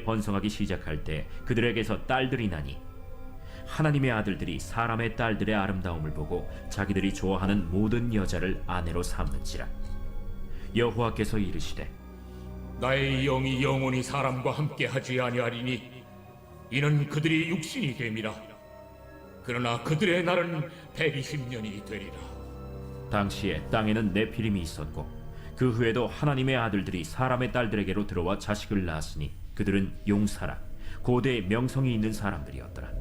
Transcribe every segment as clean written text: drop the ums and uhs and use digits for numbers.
번성하기 시작할 때 그들에게서 딸들이 나니 하나님의 아들들이 사람의 딸들의 아름다움을 보고 자기들이 좋아하는 모든 여자를 아내로 삼는지라. 여호와께서 이르시되 나의 영이 영원히 사람과 함께 하지 아니하리니 이는 그들이 육신이 됨이라. 그러나 그들의 날은 120년이 되리라. 당시에 땅에는 네피림이 있었고 그 후에도 하나님의 아들들이 사람의 딸들에게로 들어와 자식을 낳았으니 그들은 용사라 고대의 명성이 있는 사람들이었더라.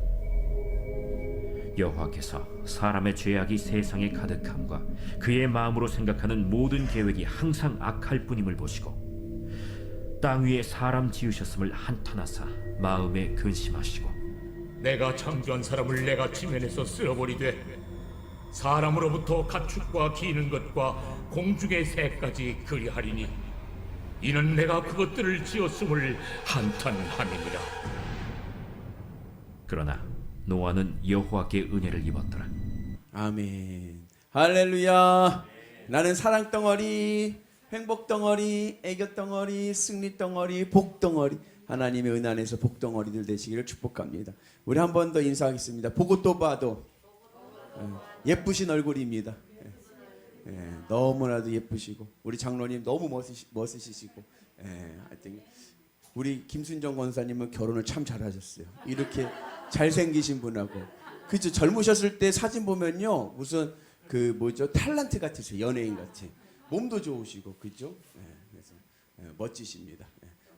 여호와께서 사람의 죄악이 세상에 가득함과 그의 마음으로 생각하는 모든 계획이 항상 악할 뿐임을 보시고 땅 위에 사람 지으셨음을 한탄하사 마음에 근심하시고 내가 창조한 사람을 내가 지면에서 쓸어버리되 사람으로부터 가축과 기는 것과 공중의 새까지 그리하리니 이는 내가 그것들을 지었음을 한탄함이니라. 그러나 노아는 여호와께 은혜를 입었더라. 아멘. 할렐루야. 나는 사랑 덩어리, 행복 덩어리, 애교 덩어리, 승리 덩어리, 복 덩어리, 하나님의 은혜 안에서 복 덩어리들 되시기를 축복합니다. 우리 한 번 더 인사하겠습니다. 보고 또 봐도 예쁘신 얼굴입니다. 너무나도 예쁘시고 우리 장로님 너무 멋있으시고 하여튼 우리 김순정 권사님은 결혼을 참 잘하셨어요. 이렇게 잘생기신 분하고 그죠? 젊으셨을 때 사진 보면요 무슨 그 뭐죠 탤런트 같으세요. 연예인 같이 몸도 좋으시고 그죠? 그래서 멋지십니다.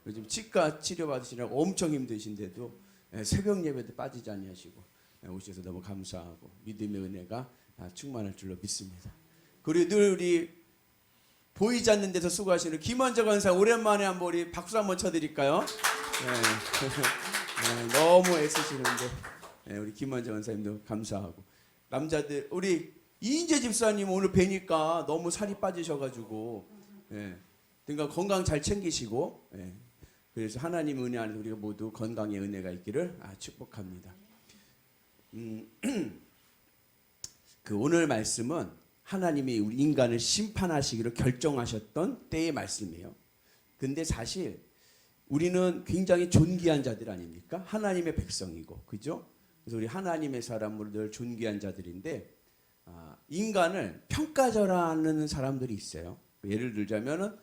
요즘 치과 치료 받으시라고 엄청 힘드신데도 새벽 예배도 빠지지 아니하시고 오셔서 너무 감사하고 믿음의 은혜가 충만할 줄로 믿습니다. 그리고 늘 우리 보이지 않는 데서 수고하시는 김원재 권사 오랜만에 한번 우리 박수 한번 쳐드릴까요? 너무 애쓰시는데 우리 김원재 권사님도 감사하고 남자들 우리 이인재 집사님 오늘 뵈니까 너무 살이 빠지셔가지고 그러니까 건강 잘 챙기시고 그래서 하나님 은혜 안에서 우리가 모두 건강의 은혜가 있기를 축복합니다. 그 오늘 말씀은 하나님이 우리 인간을 심판하시기로 결정하셨던 때의 말씀이에요. 근데 사실 우리는 굉장히 존귀한 자들 아닙니까? 하나님의 백성이고, 그죠? 그래서 우리 하나님의 사람으로 늘 존귀한 자들인데 인간을 평가절하는 사람들이 있어요. 예를 들자면은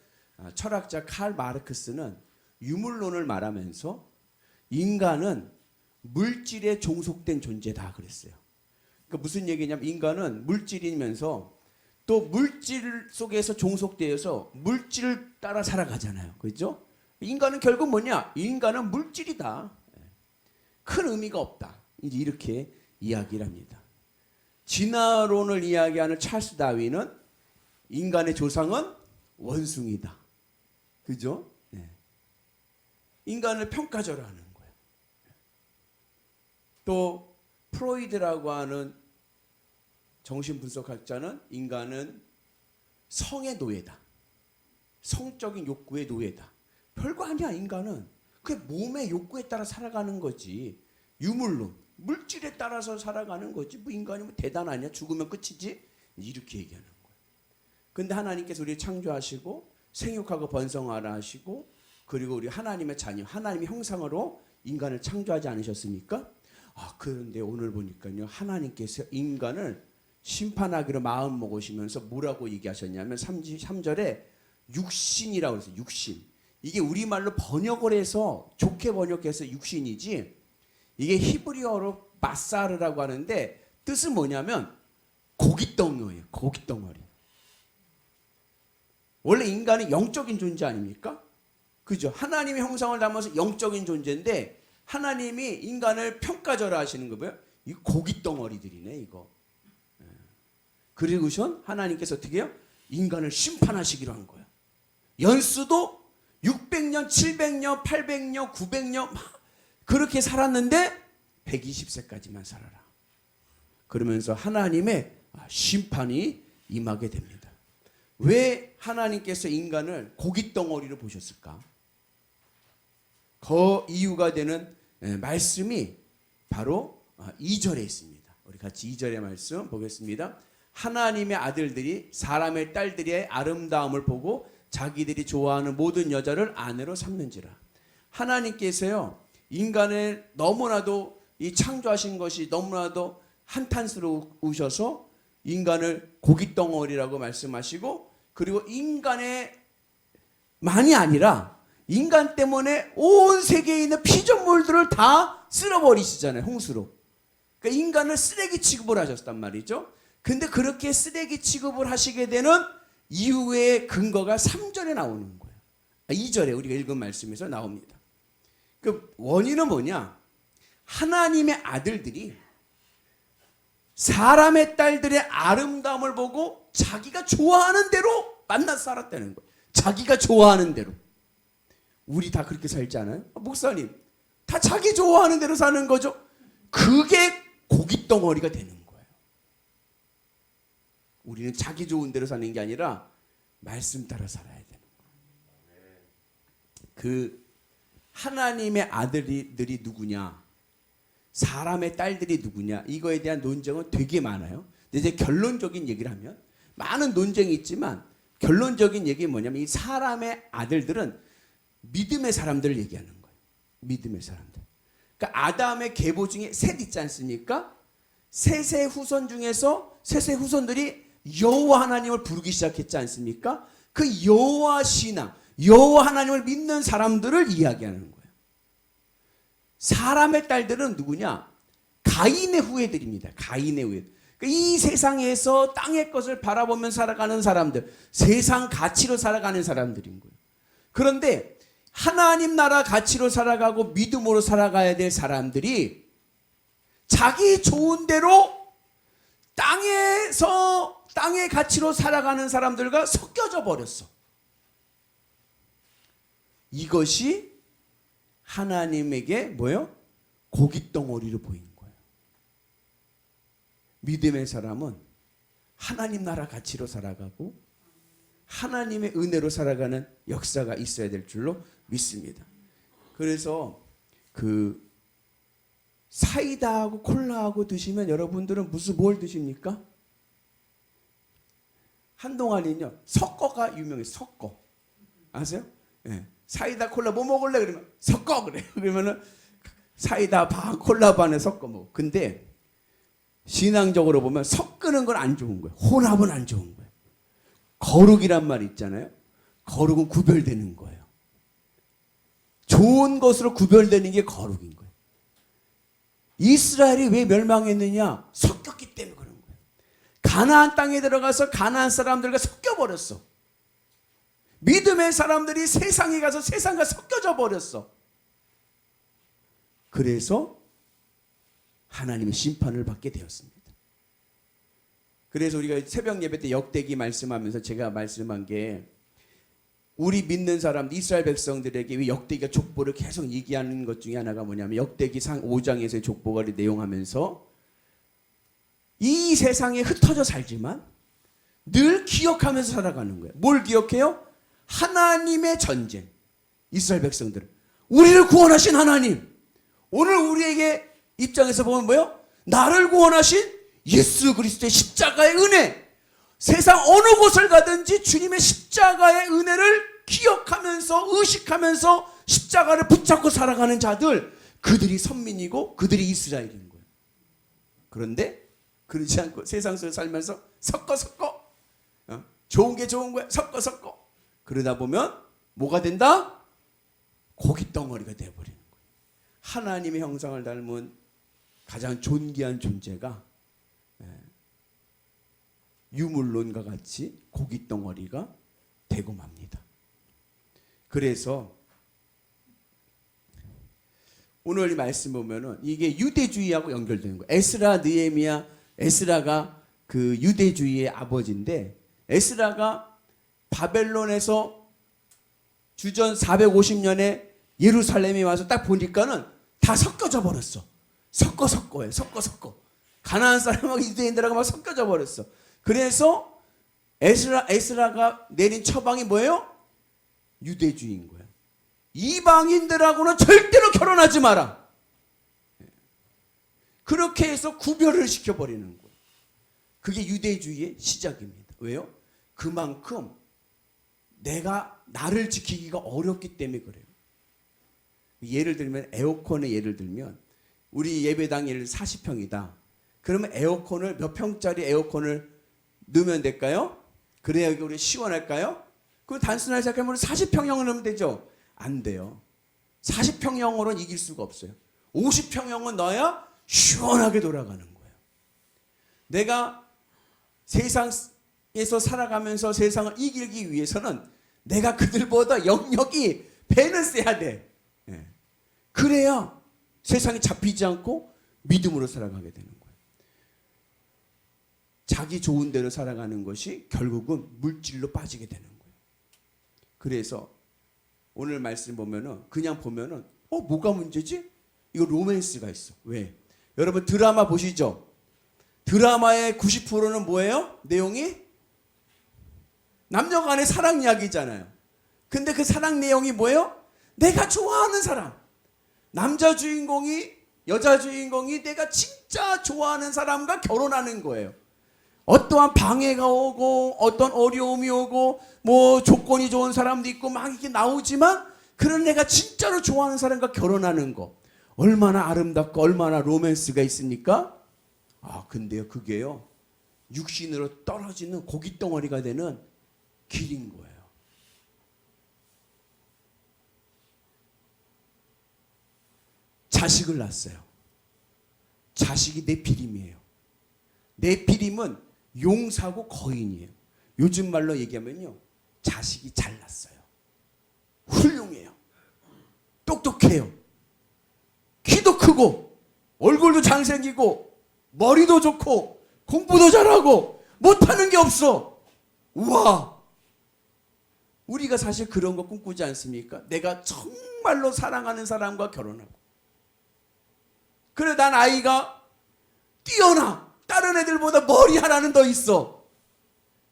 철학자 칼 마르크스는 유물론을 말하면서 인간은 물질에 종속된 존재다 그랬어요. 그러니까 무슨 얘기냐면 인간은 물질이면서 또 물질 속에서 종속되어서 물질을 따라 살아가잖아요. 그렇죠? 인간은 결국 뭐냐? 인간은 물질이다. 큰 의미가 없다. 이제 이렇게 이야기를 합니다. 진화론을 이야기하는 찰스 다윈은 인간의 조상은 원숭이다. 그죠? 인간을 평가절하는 거예요. 또 프로이드라고 하는 정신분석학자는 인간은 성의 노예다. 성적인 욕구의 노예다. 별거 아니야 인간은. 그게 몸의 욕구에 따라 살아가는 거지. 유물론, 물질에 따라서 살아가는 거지. 뭐 인간이 뭐 대단하냐? 죽으면 끝이지? 이렇게 얘기하는 거예요. 근데 하나님께서 우리를 창조하시고 생육하고 번성하라 하시고 그리고 우리 하나님의 자녀, 하나님의 형상으로 인간을 창조하지 않으셨습니까? 그런데 오늘 보니까요. 하나님께서 인간을 심판하기로 마음 먹으시면서 뭐라고 얘기하셨냐면 3절에 육신이라고 그랬어요. 육신. 이게 우리말로 번역을 해서 좋게 번역해서 육신이지 이게 히브리어로 마사르라고 하는데 뜻은 뭐냐면 고깃덩어리예요. 고깃덩어리. 원래 인간은 영적인 존재 아닙니까? 그죠? 하나님의 형상을 담아서 영적인 존재인데 하나님이 인간을 평가절하시는 거 봐요. 이 고깃덩어리들이네 이거. 그리고선 하나님께서 어떻게 해요? 인간을 심판하시기로 한 거예요. 연수도 600년, 700년, 800년, 900년 막 그렇게 살았는데 120세까지만 살아라. 그러면서 하나님의 심판이 임하게 됩니다. 왜 하나님께서 인간을 고깃덩어리로 보셨을까? 그 이유가 되는 말씀이 바로 2절에 있습니다. 우리 같이 2절의 말씀 보겠습니다. 하나님의 아들들이 사람의 딸들의 아름다움을 보고 자기들이 좋아하는 모든 여자를 아내로 삼는지라. 하나님께서요 인간을 너무나도 이 창조하신 것이 너무나도 한탄스러우셔서 인간을 고깃덩어리라고 말씀하시고, 그리고 인간의 만이 아니라 인간 때문에 온 세계에 있는 피조물들을 다 쓸어버리시잖아요, 홍수로. 그러니까 인간을 쓰레기 취급을 하셨단 말이죠. 근데 그렇게 쓰레기 취급을 하시게 되는 이유의 근거가 3절에 나오는 거예요. 2절에 우리가 읽은 말씀에서 나옵니다. 그 원인은 뭐냐? 하나님의 아들들이 사람의 딸들의 아름다움을 보고 자기가 좋아하는 대로 만나서 살았다는 거예요. 자기가 좋아하는 대로. 우리 다 그렇게 살지 않아요? 목사님, 다 자기 좋아하는 대로 사는 거죠. 그게 고깃덩어리가 되는 거예요. 우리는 자기 좋은 대로 사는 게 아니라 말씀 따라 살아야 되는 거예요. 그 하나님의 아들들이 누구냐, 사람의 딸들이 누구냐, 이거에 대한 논쟁은 되게 많아요. 근데 이제 결론적인 얘기를 하면, 많은 논쟁이 있지만 결론적인 얘기는 뭐냐면, 이 사람의 아들들은 믿음의 사람들을 얘기하는 거예요. 믿음의 사람들. 그러니까 아담의 계보 중에 셋 있지 않습니까? 셋의 후손 중에서 셋의 후손들이 여호와 하나님을 부르기 시작했지 않습니까? 그 여호와 신앙, 여호와 하나님을 믿는 사람들을 이야기하는 거예요. 사람의 딸들은 누구냐? 가인의 후예들입니다. 가인의 후예. 이 세상에서 땅의 것을 바라보며 살아가는 사람들, 세상 가치로 살아가는 사람들인 거예요. 그런데 하나님 나라 가치로 살아가고 믿음으로 살아가야 될 사람들이 자기 좋은 대로 땅의 가치로 살아가는 사람들과 섞여져 버렸어. 이것이 하나님에게 뭐예요? 고깃덩어리로 보인 거예요. 믿음의 사람은 하나님 나라 가치로 살아가고 하나님의 은혜로 살아가는 역사가 있어야 될 줄로 믿습니다. 그래서 그 사이다하고 콜라하고 드시면 여러분들은 무슨 뭘 드십니까? 한동안은요 섞어가 유명해요. 섞어 아세요? 네. 사이다 콜라 뭐 먹을래? 그러면 섞어 그래요. 그러면은 사이다 반 콜라 반에 섞어 먹어. 근데 신앙적으로 보면 섞는 건 안 좋은 거예요. 혼합은 안 좋은 거예요. 거룩이란 말 있잖아요. 거룩은 구별되는 거예요. 좋은 것으로 구별되는 게 거룩인 거예요. 이스라엘이 왜 멸망했느냐? 섞였기 때문에 그런 거예요. 가나안 땅에 들어가서 가나안 사람들과 섞여버렸어. 믿음의 사람들이 세상에 가서 세상과 섞여져 버렸어. 그래서 하나님의 심판을 받게 되었습니다. 그래서 우리가 새벽 예배 때 역대기 말씀하면서 제가 말씀한 게, 우리 믿는 사람 이스라엘 백성들에게 왜 역대기가 족보를 계속 얘기하는 것 중에 하나가 뭐냐면, 역대기 5장에서의 족보가 내용하면서 이 세상에 흩어져 살지만 늘 기억하면서 살아가는 거예요. 뭘 기억해요? 하나님의 전쟁. 이스라엘 백성들, 우리를 구원하신 하나님, 오늘 우리에게 입장에서 보면 뭐예요? 나를 구원하신 예수 그리스도의 십자가의 은혜. 세상 어느 곳을 가든지 주님의 십자가의 은혜를 기억하면서 의식하면서 십자가를 붙잡고 살아가는 자들, 그들이 선민이고 그들이 이스라엘인 거예요. 그런데 그러지 않고 세상 속에 살면서 섞어 좋은 게 좋은 거야, 섞어 그러다 보면 뭐가 된다? 고깃덩어리가 되어버리는 거예요. 하나님의 형상을 닮은 가장 존귀한 존재가 유물론과 같이 고깃덩어리가 되고 맙니다. 그래서 오늘 이 말씀 보면은 이게 유대주의하고 연결되는 거예요. 에스라, 느헤미야, 에스라가 그 유대주의의 아버지인데, 에스라가 바벨론에서 주전 450년에 예루살렘에 와서 딱 보니까는 다 섞여져 버렸어. 섞어요. 섞어. 가나안 사람하고 유대인들하고 막 섞여져 버렸어. 그래서 에스라가 내린 처방이 뭐예요? 유대주의인 거예요. 이방인들하고는 절대로 결혼하지 마라. 그렇게 해서 구별을 시켜버리는 거예요. 그게 유대주의의 시작입니다. 왜요? 그만큼 나를 지키기가 어렵기 때문에 그래요. 예를 들면 에어컨의 예를 들면 우리 예배당 예를 40평이다. 그러면 에어컨을 몇 평짜리 에어컨을 넣으면 될까요? 그래야 우리 시원할까요? 그럼 단순하게 생각하면 40평형을 넣으면 되죠? 안 돼요. 40평형으로는 이길 수가 없어요. 50평형은 넣어야 시원하게 돌아가는 거예요. 내가 세상에서 살아가면서 세상을 이기기 위해서는 내가 그들보다 영역이 배는 세야 돼. 예. 그래야 세상에 잡히지 않고 믿음으로 살아가게 되는 거예요. 자기 좋은 대로 살아가는 것이 결국은 물질로 빠지게 되는 거예요. 그래서 오늘 말씀 보면은 그냥 보면은 뭐가 문제지? 이거 로맨스가 있어. 왜? 여러분 드라마 보시죠? 드라마의 90%는 뭐예요? 내용이 남녀 간의 사랑 이야기잖아요. 근데 그 사랑 내용이 뭐예요? 내가 좋아하는 사람. 남자 주인공이 여자 주인공이 내가 진짜 좋아하는 사람과 결혼하는 거예요. 어떠한 방해가 오고 어떤 어려움이 오고 뭐 조건이 좋은 사람도 있고 막 이렇게 나오지만 그런 내가 진짜로 좋아하는 사람과 결혼하는 거 얼마나 아름답고 얼마나 로맨스가 있습니까? 근데요 그게요 육신으로 떨어지는 고깃덩어리가 되는 길인 거예요. 자식을 낳았어요. 자식이 네피림이에요. 네피림은 용사고 거인이에요. 요즘 말로 얘기하면요 자식이 잘났어요. 훌륭해요. 똑똑해요. 키도 크고 얼굴도 잘생기고 머리도 좋고 공부도 잘하고 못하는 게 없어. 우와. 우리가 사실 그런 거 꿈꾸지 않습니까? 내가 정말로 사랑하는 사람과 결혼하고 그래 난 아이가 뛰어나. 다른 애들보다 머리 하나는 더 있어.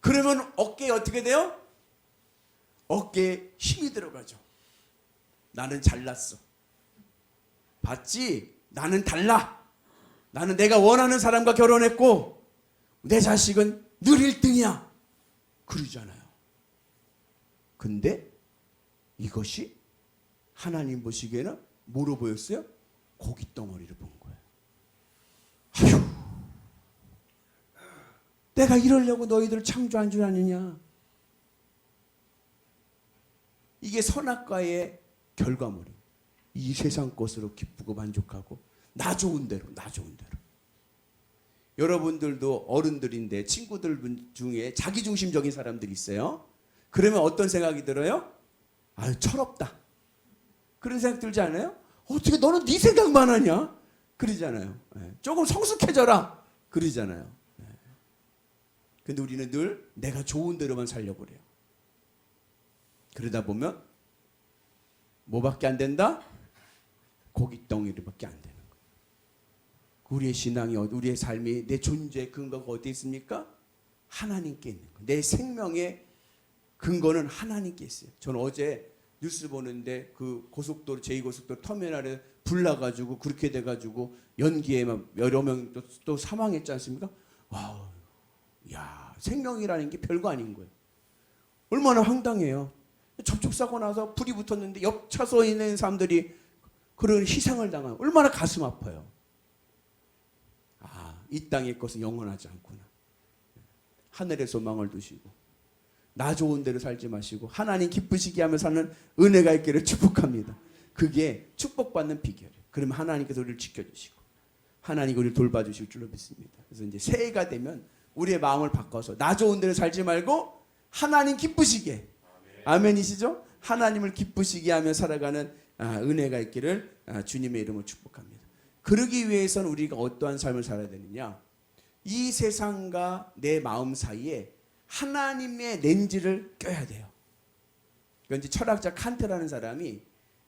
그러면 어깨에 어떻게 돼요? 어깨에 힘이 들어가죠. 나는 잘났어. 봤지? 나는 달라. 나는 내가 원하는 사람과 결혼했고 내 자식은 늘 1등이야. 그러잖아요. 근데 이것이 하나님 보시기에는 뭐로 보였어요? 고깃덩어리를 본 거예요. 아휴. 내가 이러려고 너희들을 창조한 줄 아느냐. 이게 선악과의 결과물이에요. 이 세상 것으로 기쁘고 만족하고 나 좋은 대로. 여러분들도 어른들인데 친구들 중에 자기중심적인 사람들이 있어요. 그러면 어떤 생각이 들어요? 철없다. 그런 생각 들지 않아요? 어떻게 너는 네 생각만 하냐? 그러잖아요. 조금 성숙해져라. 그러잖아요. 근데 우리는 늘 내가 좋은 대로만 살려고 그래요. 그러다 보면 뭐밖에 안 된다? 고깃덩이밖에 안 되는 거예요. 우리의 신앙이, 우리의 삶이, 내 존재의 근거가 어디 있습니까? 하나님께 있는 거예요. 내 생명의 근거는 하나님께 있어요. 저는 어제 뉴스 보는데 그 고속도로, 제2고속도로 터미널에 불 나가지고 그렇게 돼가지고 연기에 여러 명 또 사망했지 않습니까? 와, 야, 생명이라는 게 별거 아닌 거예요. 얼마나 황당해요. 접촉사고 나서 불이 붙었는데 옆 차선에 있는 사람들이 그런 희생을 당하면 얼마나 가슴 아파요. 이 땅의 것은 영원하지 않구나. 하늘의 소망을 두시고 나 좋은 대로 살지 마시고 하나님 기쁘시게 하며 사는 은혜가 있기를 축복합니다. 그게 축복받는 비결이에요. 그러면 하나님께서 우리를 지켜주시고 하나님 우리를 돌봐주실 줄로 믿습니다. 그래서 이제 새해가 되면 우리의 마음을 바꿔서 나 좋은 대로 살지 말고 하나님 기쁘시게, 아멘이시죠? 하나님을 기쁘시게 하며 살아가는 은혜가 있기를 주님의 이름으로 축복합니다. 그러기 위해서는 우리가 어떠한 삶을 살아야 되느냐? 이 세상과 내 마음 사이에 하나님의 렌즈를 껴야 돼요. 그러니까 이제 철학자 칸트라는 사람이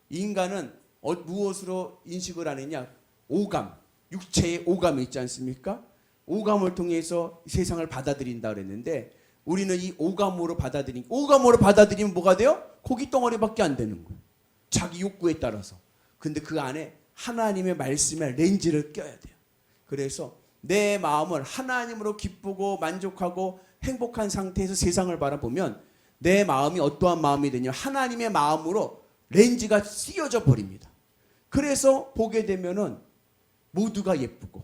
인간은 무엇으로 인식을 하느냐? 오감, 육체의 오감이 있지 않습니까? 오감을 통해서 세상을 받아들인다 그랬는데 우리는 이 오감으로 받아들이면 뭐가 돼요? 고깃덩어리밖에 안 되는 거예요. 자기 욕구에 따라서. 근데 그 안에 하나님의 말씀에 렌즈를 껴야 돼요. 그래서 내 마음을 하나님으로 기쁘고 만족하고 행복한 상태에서 세상을 바라보면 내 마음이 어떠한 마음이 되냐? 하나님의 마음으로 렌즈가 씌워져 버립니다. 그래서 보게 되면은 모두가 예쁘고,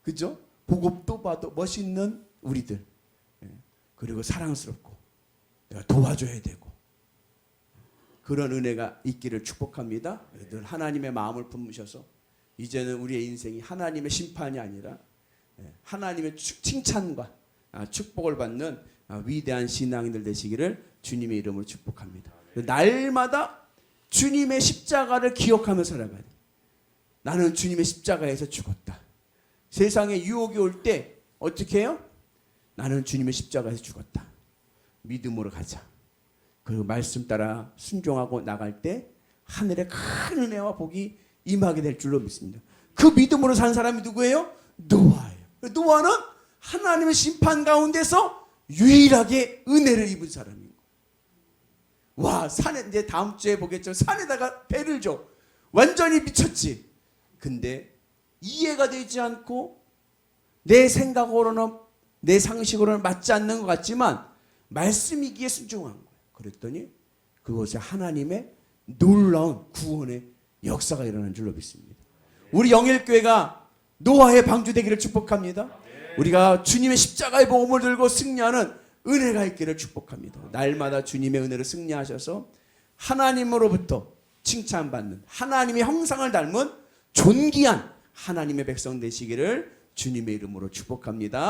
그죠? 보고 또 봐도 멋있는 우리들, 그리고 사랑스럽고 내가 도와줘야 되고, 그런 은혜가 있기를 축복합니다. 늘 하나님의 마음을 품으셔서 이제는 우리의 인생이 하나님의 심판이 아니라 하나님의 칭찬과 축복을 받는 위대한 신앙인들 되시기를 주님의 이름으로 축복합니다. 날마다 주님의 십자가를 기억하며 살아가야 돼. 나는 주님의 십자가에서 죽었다. 세상에 유혹이 올 때 어떻게 해요? 나는 주님의 십자가에서 죽었다. 믿음으로 가자. 그리고 말씀 따라 순종하고 나갈 때 하늘의 큰 은혜와 복이 임하게 될 줄로 믿습니다. 그 믿음으로 산 사람이 누구예요? 노아예요. 노아는 하나님의 심판 가운데서 유일하게 은혜를 입은 사람인 거예요. 와, 산에, 이제 다음 주에 보겠죠. 산에다가 배를 줘. 완전히 미쳤지. 근데 이해가 되지 않고 내 생각으로는, 내 상식으로는 맞지 않는 것 같지만 말씀이기에 순종한 거예요. 그랬더니 그곳에 하나님의 놀라운 구원의 역사가 일어난 줄로 믿습니다. 우리 영일교회가 노아의 방주되기를 축복합니다. 우리가 주님의 십자가의 복음을 들고 승리하는 은혜가 있기를 축복합니다. 날마다 주님의 은혜를 승리하셔서 하나님으로부터 칭찬받는, 하나님의 형상을 닮은 존귀한 하나님의 백성 되시기를 주님의 이름으로 축복합니다.